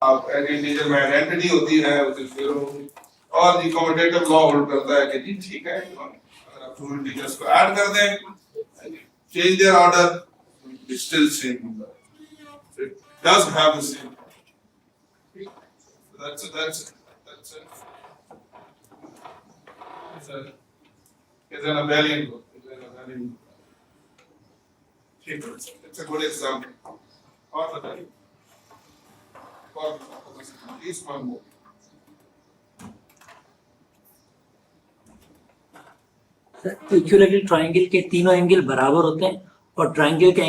आप इंटीजर में आइडेंटिटी होती है उसे फिर और जी कम्यूटेटिव लॉ होल्ड करता है कि जी ठीक है अगर आप टू इंटीजर्स को ऐड कर दें change their order it still same number it does have the same that's it's an abelian group. It's a good example. Or the at least one more. Equilateral triangle के तीनों angle बराबर होते हैं और triangle के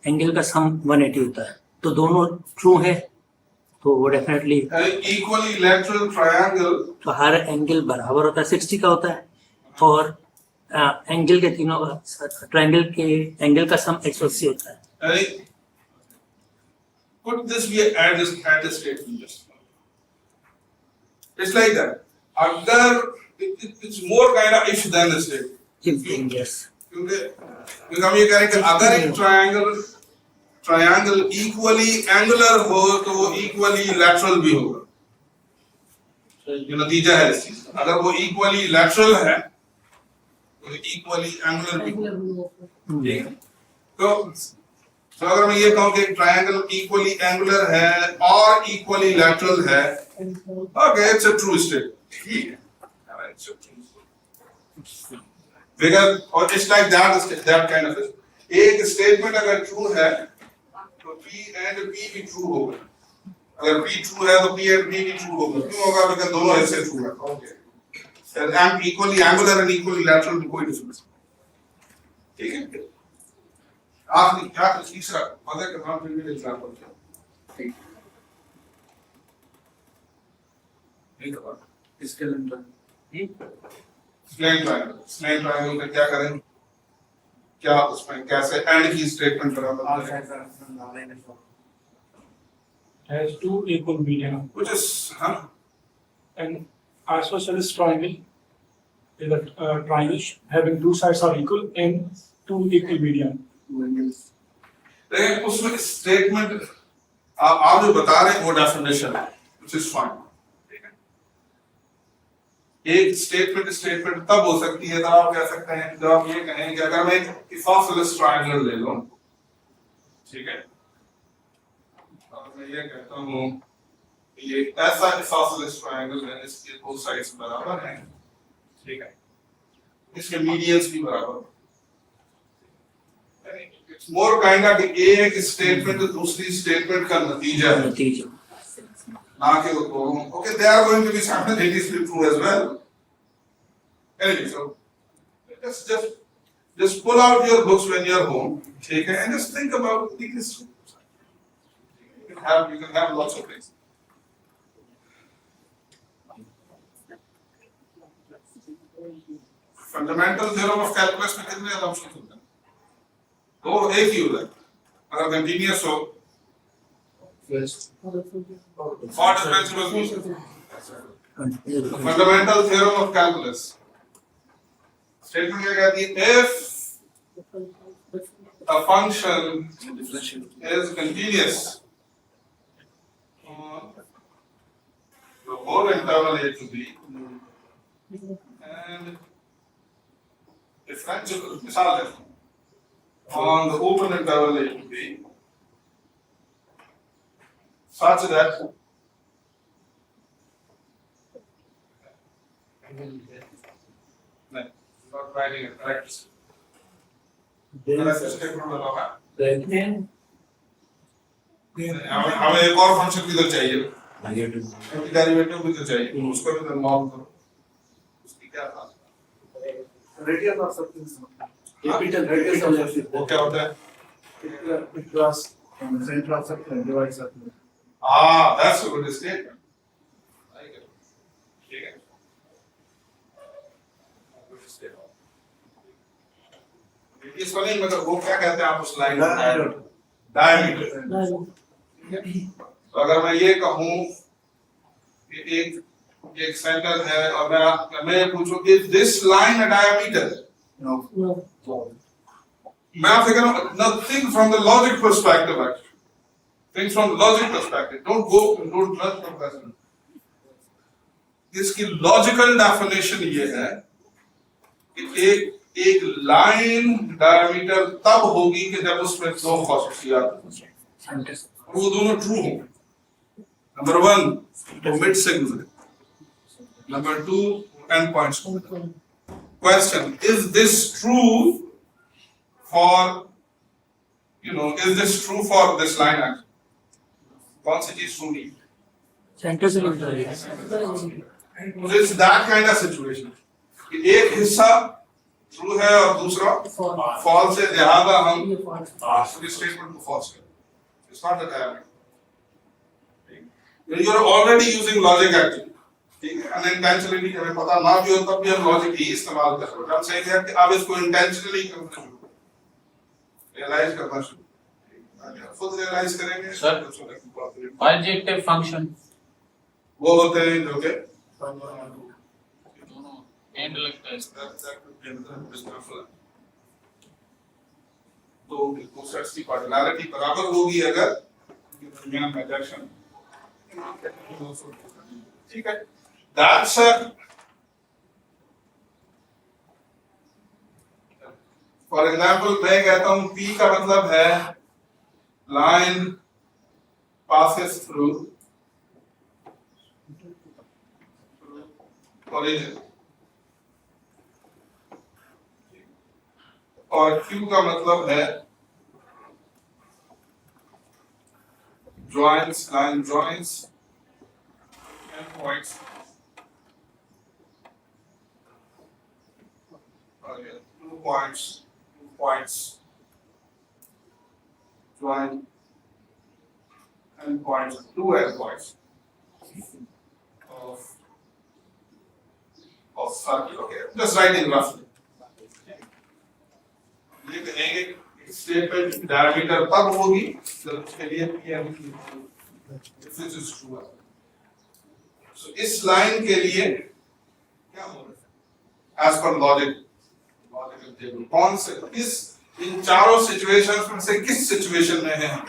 angle का सम 180 होता है, तो दोनों ट्रू है तो वो डेफिनेटली इक्वली लैटरल ट्रायंगल तो हर एंगल बराबर होता है 60 का होता है और एंगल के तीनों ट्रायंगल के एंगल का सम 180 होता है. Could this be add this statement just now? It's like that. It's more kind of if than the statement. Yes. क्योंकि हम ये कह रहे हैं कि अगर एक ट्रायंगल इक्वली एंगुलर हो तो वो इक्वली लैटरल भी होगा. ये नतीजा है इस चीज. अगर वो इक्वली लैटरल है तो इक्वली एंगुलर भी होगा. ठीक है. तो अगर मैं ये कहूं कि ट्रायंगल इक्वली एंगुलर है और इक्वली लैटरल है, okay it's a true statement. ठीक है. Because or it's like that kind of एक स्टेटमेंट अगर ट्रू है तो P and P भी ट्रू होगा. अगर P ट्रू है तो P and P भी ट्रू होगा. क्यों होगा? बिकॉज़ दोनों ऐसे ट्रू है. Okay. And equally angular and equally lateral कोई डिफरेंस. ठीक है. आखिरी क्या तीसरा मदर का नाम फिर भी एग्जांपल क्या. ठीक. एक बार इसके अंदर स्नेल ट्रायंगल में क्या करें, क्या उसमें कैसे एंड की स्टेटमेंट बराबर has two equal median, which is and isosceles triangle is a triangle having two sides are equal and two equal median. लेकिन उसमें स्टेटमेंट आप जो बता रहे हैं वो डेफिनेशन है which is fine. एक स्टेटमेंट तब हो सकती है तब आप कह सकते हैं जब आप ये कहें कि अगर मैं एक isosceles triangle ले लूं, ठीक है, और मैं ये कहता हूं ये ऐसा isosceles triangle है इसके दो साइड्स बराबर हैं, ठीक है, इसके मीडियंस भी बराबर. इट्स मोर काइंड ऑफ एक स्टेटमेंट दूसरी स्टेटमेंट का नतीजा है. Okay, they are going to be simultaneously true as well. Anyway, so just pull out your books when you are home, take it, and just think about these. You can have lots of things. Fundamental theorem of calculus में कितने assumptions होते हैं? दो एक ही होता है. अगर continuous हो what is principal mean? The fundamental theorem of calculus. Statement क्या कहती है? If a function is continuous on the whole interval a to b and differentiable मिसाल है on the open interval a to b such that not writing it correct. हमें एक और function भी तो चाहिए, डेरिवेटिव भी तो चाहिए, उसको भी तो नॉर्म करो. उसकी क्या बात है? Radius of substance. Capital radius of substance वो क्या होता है? Cross centre of substance divide substance. That's a good statement. ठीक है. इस वाले में वो क्या कहते हैं आप उस लाइन में? डायमीटर. तो अगर मैं ये कहूँ एक सेंटर है और मैं पूछूं is this line a diameter? No. मैं आपसे कह रहा हूँ, nothing from the logic perspective actually. If you have, you can have lots of things. If fundamental theorem of calculus, statement क्या कहती है? If a function is continuous on the open interval a to b such that मैं आपसे कह रहा हूं nothing from the logic perspective actually. Think from logic perspective. Don't trust professor. इसकी logical definition ये है कि एक लाइन डायमीटर तब होगी कि जब उसमें दो खासियत वो दोनों ट्रू हो। नंबर 1 तो मिड से गुजरे, number 2 and points. Question, is this true for is this true for this line action? कौन सी चीज ट्रू नहीं? सेंटर से गुजरे। So it's that kind of situation कि एक हिस्सा ट्रू है और दूसरा फॉल्स है, लिहाजा हम स्टेटमेंट को फॉल्स करें। It's not that I am. You are already using logic actually. ठीक है, unintentionally हमें पता ना भी हो तब भी हम लॉजिक ही इस्तेमाल कर रहे हैं। हम सही है कि अब इसको इंटेंशनली करना शुरू रियलाइज करना शुरू खुद रियलाइज करेंगे। सर बाइजेक्टिव फंक्शन वो होते हैं जो के दोनों एंड लगता है। तो कोसेट्स की कार्डिनैलिटी बराबर होगी अगर दरमियान में जंक्शन। ठीक है, दैट्स फॉर एग्जांपल मैं कहता हूं P का मतलब है लाइन पासेस थ्रू origin और Q का मतलब है joins, line joins and points two points join and points, two endpoints of circle. Okay, just writing roughly. ये कहेंगे स्टेटमेंट डायमीटर तब होगी जब उसके लिए if this is true. So इस लाइन के लिए क्या हो रहा है? As per logical table, कौन से इन चारों सिचुएशंस में से किस सिचुएशन में है हम?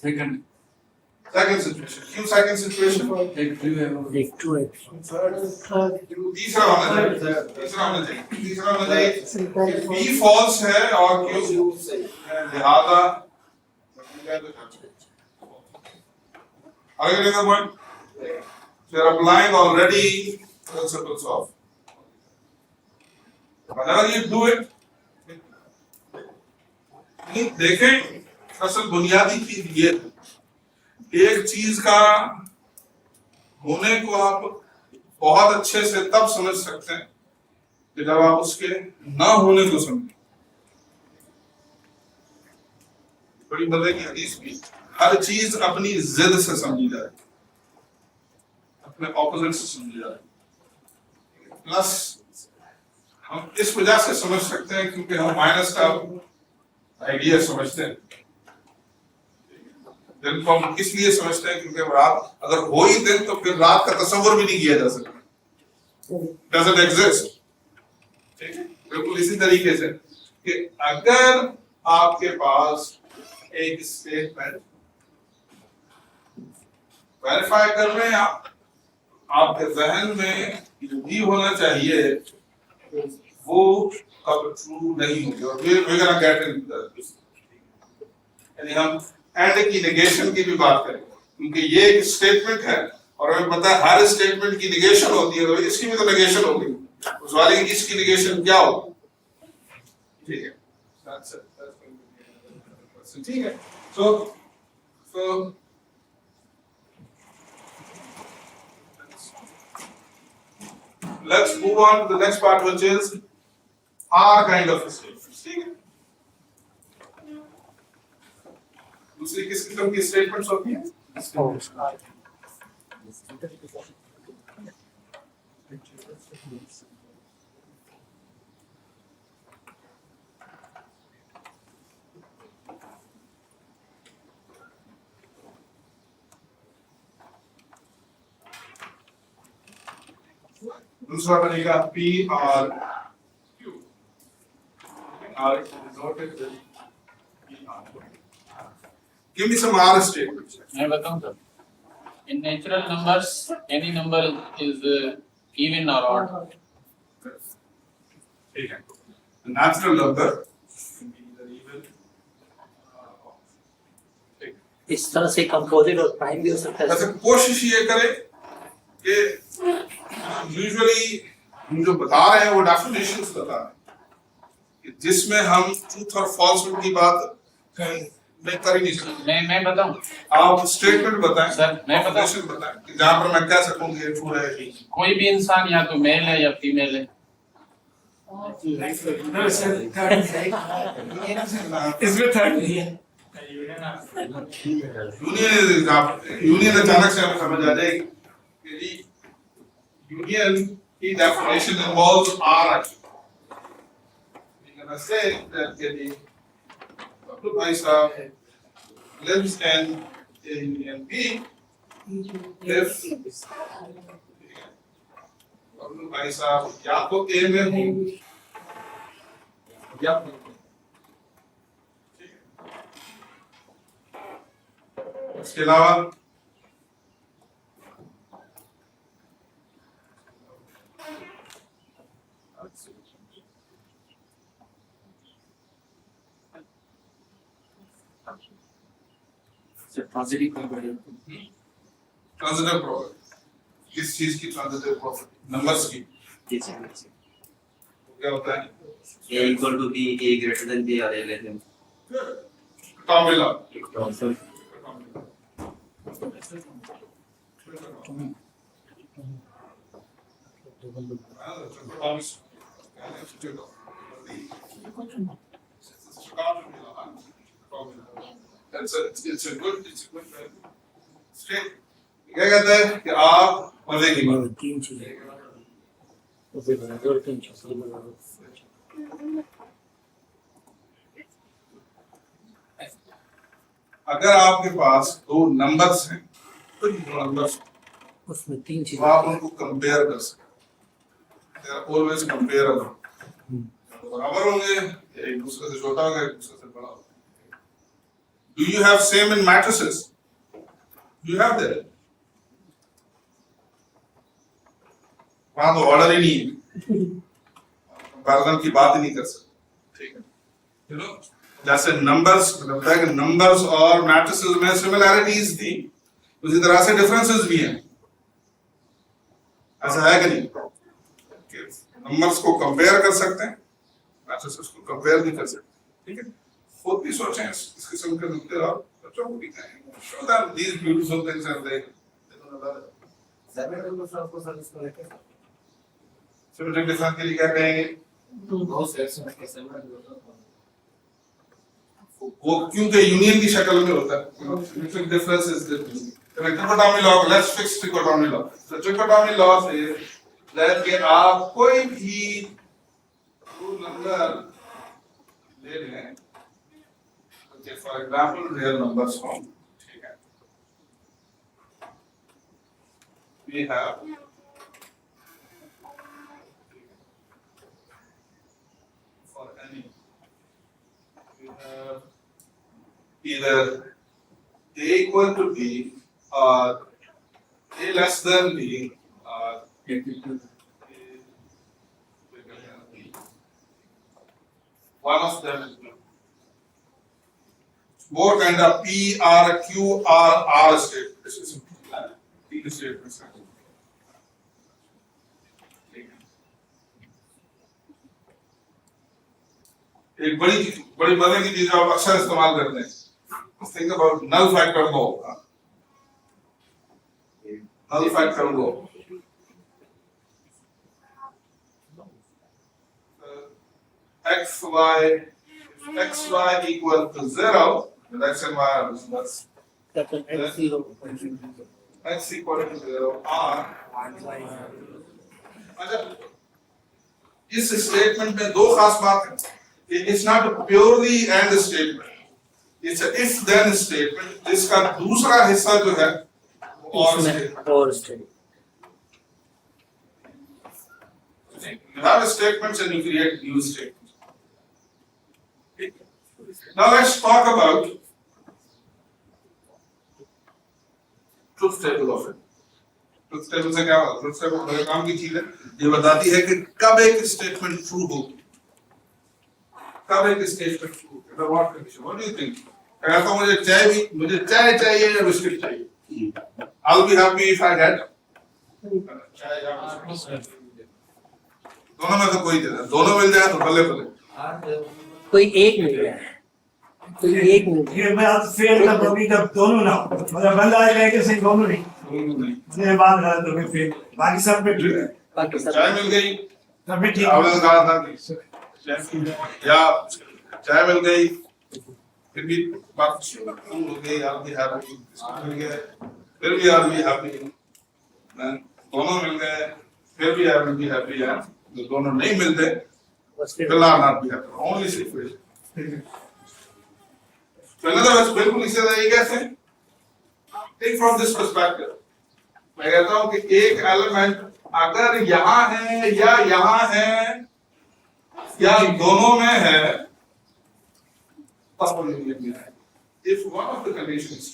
Second situation. क्यों सेकंड सिचुएशन? एक ट्रू है एक ट्रू है। तीसरा होना चाहिए बी फॉल्स है और क्यू लिहाजा आगे लेना पॉइंट फिर applying already principles of whenever you do it देखें असल बुनियादी चीज ये एक चीज का होने को आप बहुत अच्छे से तब समझ सकते हैं कि जब आप उसके ना होने को समझें। बड़ी मजे की हदीस भी हर चीज अपनी जिद से समझी जाए, अपने ऑपोजिट से समझी जाए। प्लस हम इस वजह से समझ सकते हैं क्योंकि हम माइनस का आइडिया समझते हैं। दिन को हम इसलिए समझते हैं क्योंकि रात अगर हो ही दिन तो फिर रात का तस्वर भी नहीं किया जा सकता, doesn't exist। ठीक है, बिल्कुल इसी तरीके से कि अगर आपके पास एक स्टेटमेंट वेरीफाई कर रहे हैं आपके जहन में भी होना चाहिए वो कब ट्रू नहीं होगी और we're gonna get into that। यानी हम एंड की नेगेशन की भी बात करें क्योंकि ये एक स्टेटमेंट है और हमें पता है हर स्टेटमेंट की नेगेशन होती है, तो इसकी भी तो नेगेशन होगी, उस वाले की इसकी नेगेशन क्या होगी? ठीक है, ठीक है। So let's move on to the next part, which is R kind of statements। ठीक है, दूसरी किस किस्म की स्टेटमेंट्स होती हैं? दूसरा बनेगा P और Q। R is denoted with P R। Give me some R statements. मैं बताऊं sir. In natural numbers, any number is even or odd. ठीक है. A natural number can be either even or odd. ठीक. इस तरह से composite और prime भी हो सकता अच्छा, है. कोशिश ये करें कि यूजुअली हम जो बता रहे हैं वो डेफिनेशंस बता रहे हैं कि जिसमें हम ट्रूथ और फॉल्सहुड की बात मैं कर ही नहीं सकता. मैं बताऊं. आप स्टेटमेंट बताएं सर, मैं बताऊं. Definition बताएं कि जहाँ पर मैं कह सकूं कि ये ट्रू है कि कोई भी इंसान या तो मेल है या फीमेल है. इसमें थर्ड यूनियन अचानक से हमें समझ आ जाएगी कि जी यूनियन की definition involves or actually. We can say that कि अब्दुल भाई साहब lives in A union B if Abdul भाई साहब या तो A में हो या B में. इसके अलावा पॉजिटिव ट्रांजिटिव प्रॉपर्टी. किस चीज की ट्रांजिटिव प्रॉपर्टी? नंबर्स की. क्या होता है? A equal to B, A greater than B or A less than B. Formula. It's a good straight. क्या कहता है कि आप मजे की बात. तीन चीजें उसे बराबर तीन चीजें बराबर. अगर आपके पास दो नंबर्स हैं तो ये दो नंबर्स उसमें तीन तो आप चीजें उनको कंपेयर कर सकते हैं. They are always comparable. बराबर होंगे या एक दूसरे से छोटा होगा एक दूसरे से बड़ा होगा. Do you have same in matrices? You have that. वहां तो ऑर्डर ही नहीं है. कंपैरिजन की बात ही नहीं कर सकते. ठीक है. You know, जैसे नंबर्स मतलब है कि नंबर्स और मैट्रिसेस में सिमिलैरिटीज थी उसी तरह से डिफरेंसेस भी हैं. ऐसा है कि नहीं? नंबर्स को कंपेयर कर सकते हैं, मैट्रिसेस को कंपेयर नहीं कर सकते. ठीक है. खुद भी सोचें इस किस्म के नुक्ते और बच्चों को भी कहें. Show them these beautiful things and they don't love it. Symmetric difference के लिए क्या कहेंगे? वो क्योंकि यूनियन की शक्ल में होता है. Symmetric difference is trichotomy law. Let's fix trichotomy law. तो ट्रिकोटोमी लॉ से दैट कि आप कोई भी नंबर ले लें, okay, for example real numbers form. ठीक है. We have for any we have either A equal to B or A less than B or A bigger than B. One of them is no. More kind of P R Q R R state. This is P statements. एक बड़ी मजे की चीज आप अक्सर इस्तेमाल करते हैं. Think about null factor law. Null factor law. X y equal to 0, then x and y are that's that's an x0 x equal to 0 r. अच्छा, इस स्टेटमेंट में दो खास बात है. It's not a purely and statement. It's a if then statement जिसका दूसरा हिस्सा जो है वो और statement. और state. You have statements and you create new statements. Now let's talk about truth table of it. Truth table से क्या होगा? ट्रुथ टेबल बड़े काम की चीज है, ये बताती है कि कब एक स्टेटमेंट ट्रू होगी, कब एक स्टेटमेंट ट्रू होगी, under what condition. What do you think? कहता हूं मुझे चाय चाहिए या बिस्किट चाहिए? I will be happy if I get चाय या बिस्किट। दोनों में से कोई दे दे, दोनों मिल जाए तो भले भले। कोई एक मिल गया है, कोई एक मिल गया। ये मैं आज फेल कर दूंगी जब दोनों ना हो, मतलब बंदा आ जाएगा सही दोनों नहीं, दोनों नहीं। ये बात गलत हो गई फेल, बाकी सब पे ठीक है, बाकी सब चाय मिल गई, सब भी ठीक आपने है। कहा था कि या चाय मिल गई, फिर भी बात शुरू हो गई, आप भी हैप्पी, मिल गए, फिर भी आप भी हैप्पी, दोनों मिल गए, फिर भी आप भी हैप्पी है, जो दोनों नहीं मिलते बस फिर फिर आप भी हैप्पी, ओनली सिचुएशन। तो another words, बिल्कुल इसी तरीके से टेक फ्रॉम दिस पर्सपेक्टिव, मैं कहता हूं कि एक एलिमेंट अगर यहां है या यहां है या दोनों में है, तब यूनियन है। If one of the conditions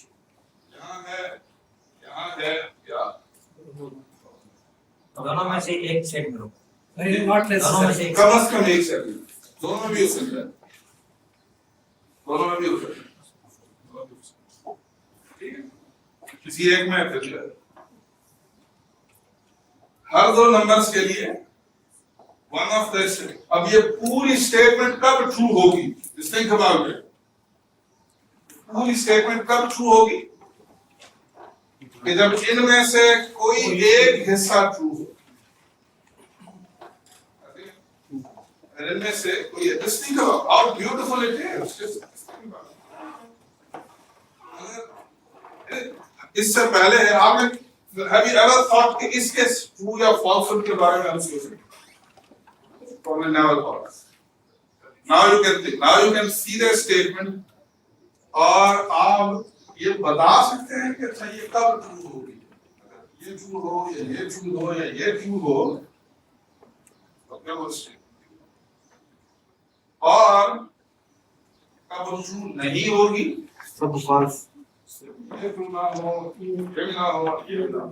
यहां है या दोनों में से एक सेट करो। नहीं, not दोनों में से necessary. एक कम से कम एक सेकंड, दोनों में भी हो सकता है, दोनों में भी हो सकता है, ठीक है? किसी एक में फिर हर दो नंबर्स के लिए वन ऑफ द, अब ये पूरी स्टेटमेंट कब ट्रू होगी? Think about it. पूरी स्टेटमेंट कब ट्रू होगी? कि जब इनमें से कोई एक हिस्सा ट्रू हो, इनमें से कोई, just think about how beautiful it is. Just think about it. इससे पहले आपने have you ever thought कि इसके true या falsehood के बारे में हम सोचें? Probably never thought. Now you can think. Now you can see their statement और आप ये बता सकते हैं कि अच्छा ये कब true होगी? ये true हो या ये true हो या ये true हो, तो क्या वो statement? और कब ट्रू नहीं होगी, सब false. ये ट्रू ना हो, ये भी ना हो, ये भी ना हो।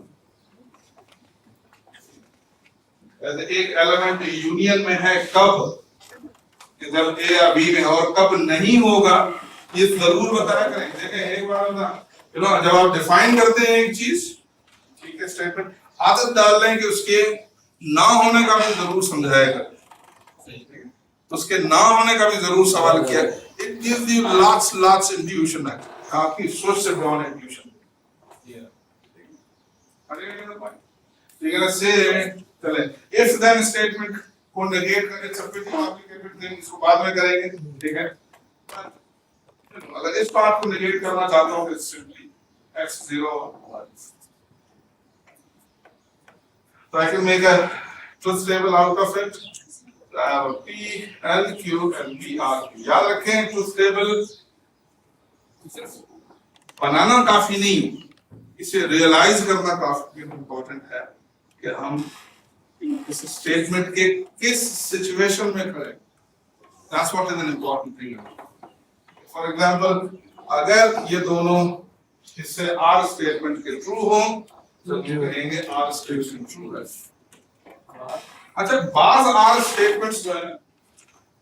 ऐसे एक एलिमेंट यूनियन में है कब, कि जब ए या बी में, और कब नहीं होगा ये जरूर बताया करें। देखें एक बार ना, जब आप डिफाइन करते हैं एक चीज, ठीक है, स्टेटमेंट, आदत डाल लें कि उसके ना होने का भी जरूर समझाया करें, उसके ना होने का भी जरूर सवाल किया। It gives you lots intuition, है आपकी सोच से बियॉन्ड इंट्यूशन। से चले इफ देन स्टेटमेंट को नेगेट करके सब्मिट कॉम्प्लिकेटेड देन इसको बाद में करेंगे, ठीक है। अगर इस पार्ट को नेगेट करना चाहता हूं तो simply x0, so I can make a truth table out of it. I have a P, L, Q and P, R, Q. याद रखें ट्रुथ टेबल बनाना काफी नहीं, इसे रियलाइज करना काफी इम्पोर्टेंट है कि हम इस स्टेटमेंट के किस सिचुएशन में करें। That's what is an important thing. For example, अगर ये दोनों हिस्से R स्टेटमेंट के ट्रू हो तो कहेंगे R स्टेटमेंट ट्रू है। अच्छा, बाज आर स्टेटमेंट्स जो है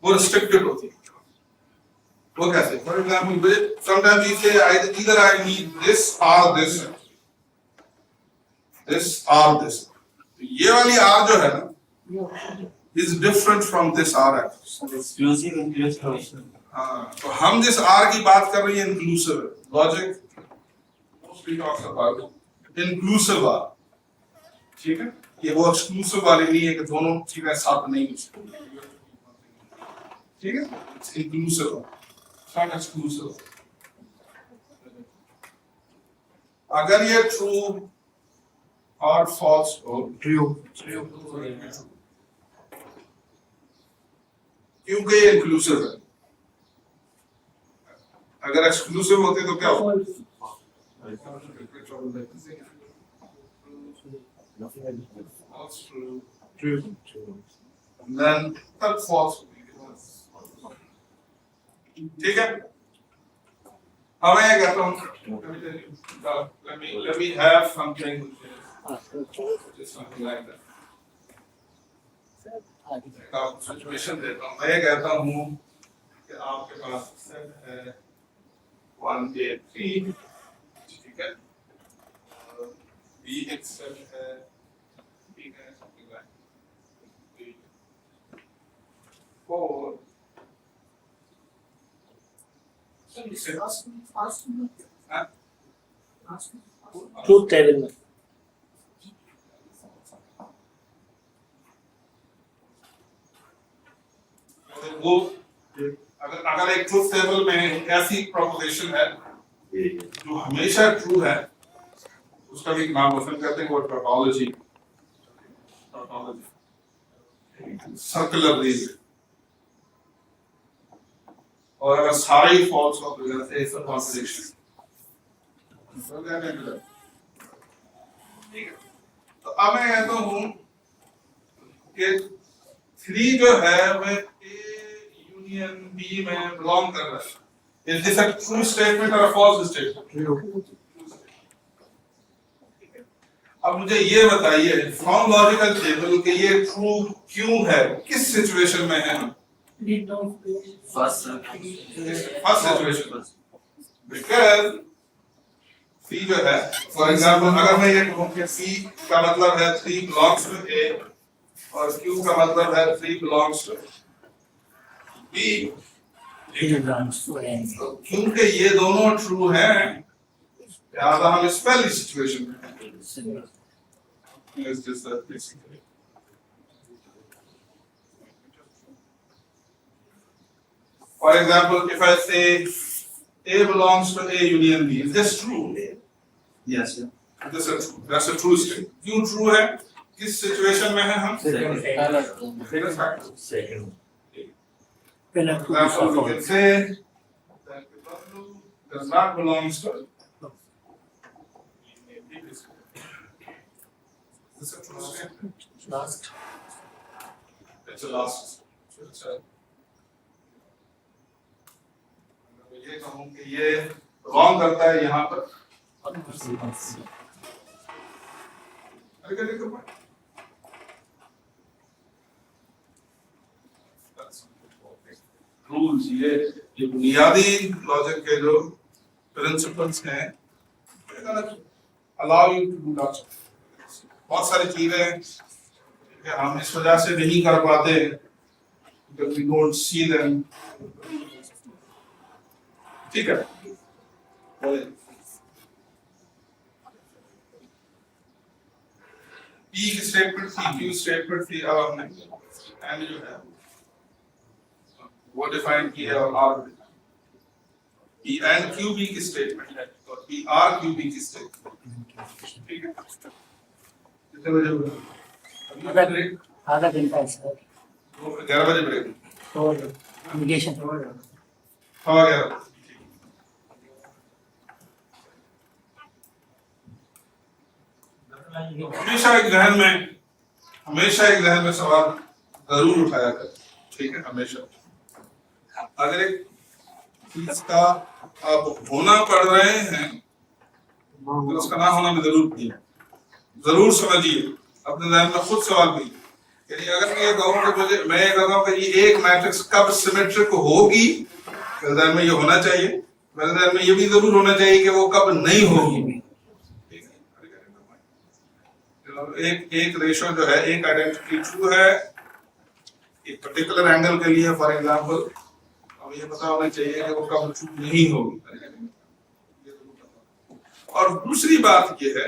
वो रिस्ट्रिक्टेड होती है। वो कैसे? फॉर एग्जांपल, समटाइम्स यू से either I need this or this, this or this. ये वाली R जो है ना is different from this R actually. Exclusive inclusive. हाँ, तो हम जिस R की बात कर रहे हैं इंक्लूसिव है। Logic mostly talks about inclusive R, ठीक है। ये वो एक्सक्लूसिव वाली नहीं है कि दोनों चीजें साथ नहीं हो सकती, ठीक है। It's inclusive, not exclusive. अगर ये ट्रू और फॉल्स हो, True. क्योंकि ये इंक्लूसिव है। अगर एक्सक्लूसिव होते तो क्या होता? False, true, True. and then तब false, ठीक है। अब मैं कहता हूँ let me have something which is something like that. एक सिचुएशन देता हूँ, मैं कहता हूँ कि आपके पास सेट है 1 2 3, ठीक है, B एक सेट है, ठीक है, something like 3 4. हाँ? ट्रूथ टेबल में वो अगर एक ट्रूथ टेबल में ऐसी प्रोपोजिशन है जो हमेशा ट्रू है, उसका भी एक नाम रोशन करते हैं, वो टोपोलॉजी, सर्कुलर रीजन। और अगर सारे ही फॉल्स हो तो जैसे इट्स अ कॉन्ट्रडिक्शन। ठीक है, तो अब मैं कहता हूँ कि 3 जो है वह A यूनियन B में बिलोंग कर रहा है। Is this a true statement or a false statement? अब मुझे ये बताइए फ्रॉम लॉजिकल टेबल कि ये ट्रू क्यों है, किस सिचुएशन में है हम? First, first situation, because C जो है, फॉर एग्जांपल अगर मैं ये कहूं कि C का मतलब है 3 belongs to A और Q का मतलब है 3 belongs to B, तो क्योंकि ये दोनों ट्रू हैं लिहाजा हम इस पहली सिचुएशन में हैं। It's just that basically. For example, if I say A belongs to A union B, is this true? yes, sir. This is true. That's a true statement. क्यों true है? किस सिचुएशन में है हम? Second. For example, we can say that W does not belongs to. Is this a true statement? Last. It's a last. It's a. मैं ये कहूँ कि ये wrong करता है यहाँ पर। अरे क्या दिक्कत है? रूल्स ये बुनियादी लॉजिक के जो प्रिंसिपल्स हैं, allow you to do that. बहुत सारी चीजें कि हम इस वजह से नहीं कर पाते because we don't see them। ठीक है, P की स्टेटमेंट थी, Q स्टेटमेंट थी, अब हमने एंड जो है वो डिफाइन किया और R P and Q B की स्टेटमेंट है और P R Q B की स्टेटमेंट। ठीक है, कितने बजे होगा? आधा घंटा है सर। 11 बजे ब्रेक और कम्युनिकेशन 11। हमेशा एक जहन में सवाल जरूर उठाया कर, ठीक है, हमेशा। अगर एक चीज का आप होना पड़ रहे हैं तो उसका ना होना में जरूर समझिए, अपने जहन में खुद सवाल कीजिए। यानी अगर मैं ये कहूँ कि मैं ये कहता हूँ कि ये एक मैट्रिक्स कब सिमेट्रिक होगी, मेरे जहन में ये होना चाहिए, मेरे जहन में ये भी जरूर होना चाहिए कि वो कब नहीं होगी। एक रेशो जो है, एक आइडेंटिटी ट्रू है एक पर्टिकुलर एंगल के लिए, फॉर एग्जांपल, अब ये पता होना चाहिए कि वो कब ट्रू नहीं होगी। और दूसरी बात ये है,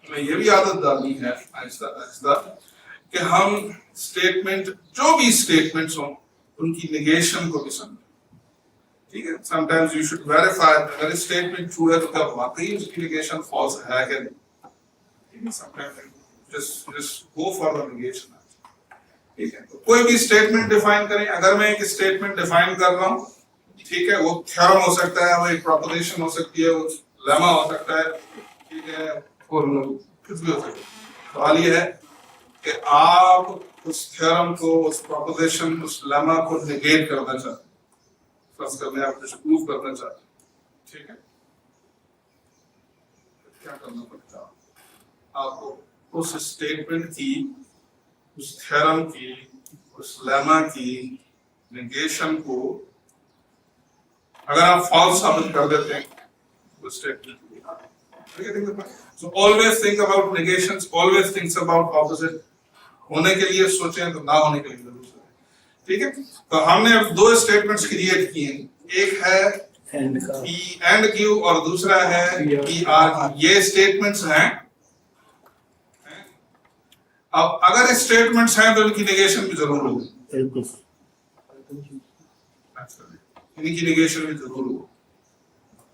हमें ये भी आदत डालनी है आहिस्ता आहिस्ता कि हम स्टेटमेंट, जो भी स्टेटमेंट्स हों, उनकी नेगेशन को भी समझें। ठीक है, समटाइम्स यू शुड वेरीफाई अगर स्टेटमेंट ट्रू है तो क्या वाकई उसकी नेगेशन फॉल्स है कि नहीं। Sometimes just go for the negation। ठीक है, तो कोई भी स्टेटमेंट डिफाइन करें, अगर मैं एक स्टेटमेंट डिफाइन कर रहा हूँ, ठीक है, वो थ्योरम हो सकता है, वो एक प्रोपोजिशन हो सकती है, वो लेमा हो सकता है, ठीक है, और कुछ भी हो सकता है। सवाल ये है कि आप उस थ्योरम को, उस प्रोपोजिशन, उस लेमा को नेगेट करना चाहते हैं, फर्स्ट करने आप कुछ प्रूव करना चाहते हैं। ठीक है, क्या करना पड़ता है आपको? उस स्टेटमेंट की, उस थ्योरम की, उस लेमा की नेगेशन को अगर आप फॉल्स साबित कर देते हैं उस statement, so always think about negations, always think about opposite. होने के लिए सोचें तो ना होने के लिए जरूर सोचें, ठीक है? तो हमने अब दो स्टेटमेंट्स क्रिएट किए, एक है एंड का P and Q और दूसरा है P R Q। ये स्टेटमेंट्स हैं। अब अगर स्टेटमेंट्स हैं तो इनकी नेगेशन भी जरूर होगी, बिल्कुल इनकी नेगेशन भी जरूर होगी,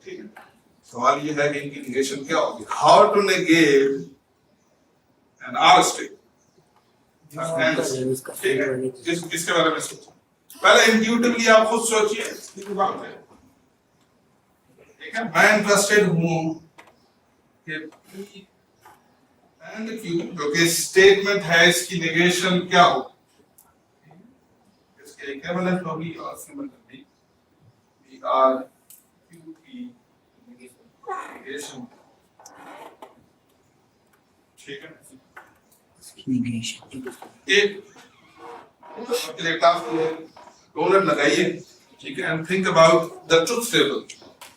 ठीक है? सवाल ये है कि इनकी नेगेशन क्या होगी? How to negate an or statement, ठीक है? इसके बारे में सोचो। पहले इंट्यूटिवली आप खुद सोचिए, इसकी बात है, ठीक है? मैं इंटरेस्टेड हूं कि P and Q जो कि स्टेटमेंट है, इसकी नेगेशन क्या होगी? इसके इक्विवेलेंट होगी और सिमिलर भी P R Q की नेगेशन, ठीक है? नेगेशन एक डोनट लगाइए, ठीक है? And think about the truth table.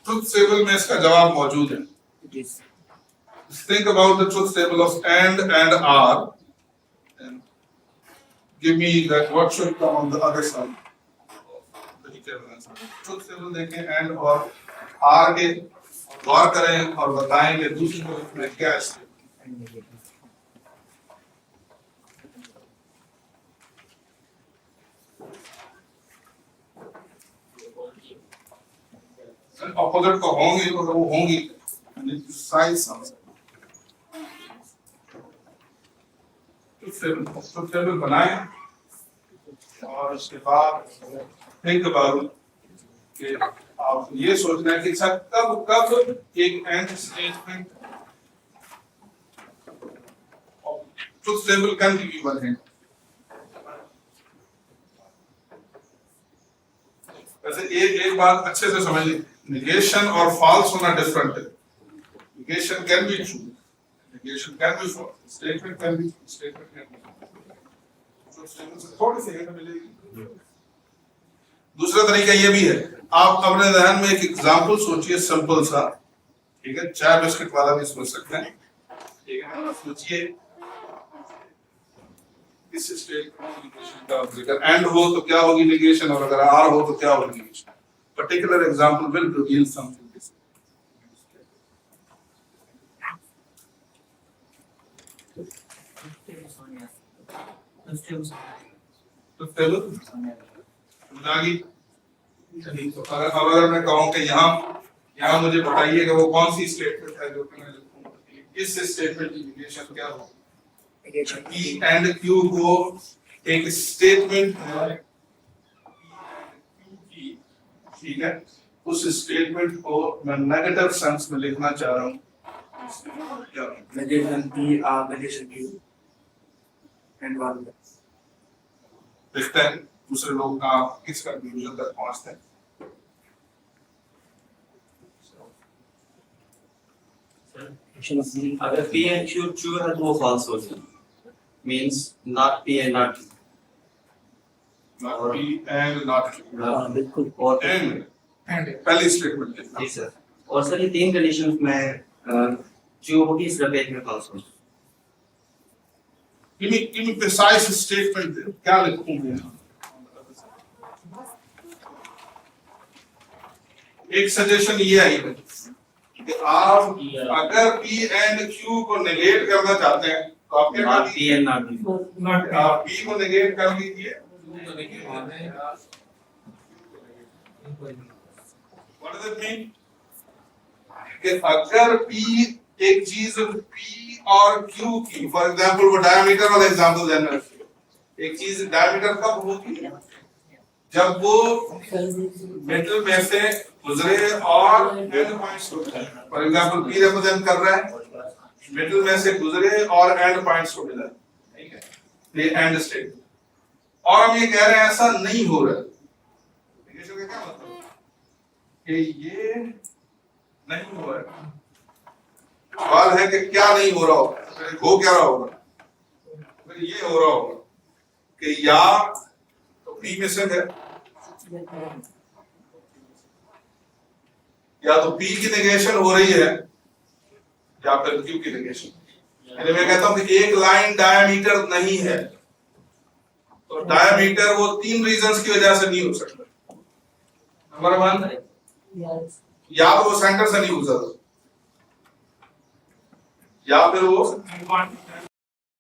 Truth table में इसका जवाब मौजूद है। Think about the truth table of and R, and give me that what should come on the other side. Truth table देखें and और R के गौर करें और बताएं कि दूसरी तरफ में क्या है। ऑपोजिट को होंगी तो वो होंगी, साइज टेबल बनाएं और उसके बाद थिंक अबाउट कि आप ये सोचना है कि सर कब कब एक and statement truth table can be given है। वैसे एक बात अच्छे से समझ लीजिए, नेगेशन और फॉल्स होना डिफरेंट है। Negation can be true, negation can be false, statement can be true, statement can be false. So statement से थोड़ी सी हिंट मिलेगी। दूसरा तरीका ये भी है, आप अपने ध्यान में एक एग्जांपल सोचिए सिंपल सा, ठीक है? चाय बिस्किट वाला भी सोच सकते हैं, ठीक है? सोचिए इस स्टेटमेंट नेगेशन का अगर एंड हो तो क्या होगी नेगेशन, और अगर आर हो तो क्या होगी negation. Particular example will reveal something. तो टेबल लागी, तो अगर मैं कहूं कि यहाँ मुझे बताइए कि वो कौन सी स्टेटमेंट है जो कि मैं लिखूं, इस स्टेटमेंट की नेगेशन क्या होगी? P and Q को एक स्टेटमेंट है ठीक है, उस स्टेटमेंट को मैं नेगेटिव सेंस में लिखना चाह रहा हूँ, negation P R negation Q and one. देखते हैं दूसरे लोग का किस कंक्लूजन तक पहुंचते हैं। अगर P and Q true है तो वो false हो जाए, means not P and not Q. Not P and not Q, बिल्कुल और and पहली स्टेटमेंट जी सर, और सर ये तीन कंडीशंस में जो होगी सिर्फ एक में false होगी। give me precise statement क्या लिखूंगा यहाँ? एक सजेशन ये आई है कि आप अगर P and Q को नेगेट करना चाहते हैं तो आप क्या Not करिए? P and not Q. आप P को नेगेट कर लीजिए। What does it mean? कि अगर P एक चीज P और Q की, फॉर एग्जाम्पल वो डायमीटर वाला एग्जाम्पल देना, एक चीज डायमीटर कब होगी? जब वो मेटल में से गुजरे और एंड पॉइंट्स को मिलाए। फॉर एग्जाम्पल P रिप्रेजेंट कर रहा है मेटल में से गुजरे और एंड पॉइंट्स को मिलाए, ठीक है? ये एंड स्टेट। और हम ये कह रहे हैं ऐसा नहीं हो रहा है, नेगेशन का क्या मतलब? कि ये नहीं हो रहा है, सवाल है कि क्या नहीं हो रहा होगा, फिर हो क्या रहा होगा, फिर ये हो रहा होगा कि या तो P मिसिंग है, या तो P की नेगेशन हो रही है या फिर Q की नेगेशन। यानी मैं कहता हूं कि एक लाइन डायमीटर नहीं है, तो डायमीटर वो 3 रीजंस की वजह से नहीं हो सकता। नंबर 1, या तो वो सेंटर से नहीं गुजर, या फिर वो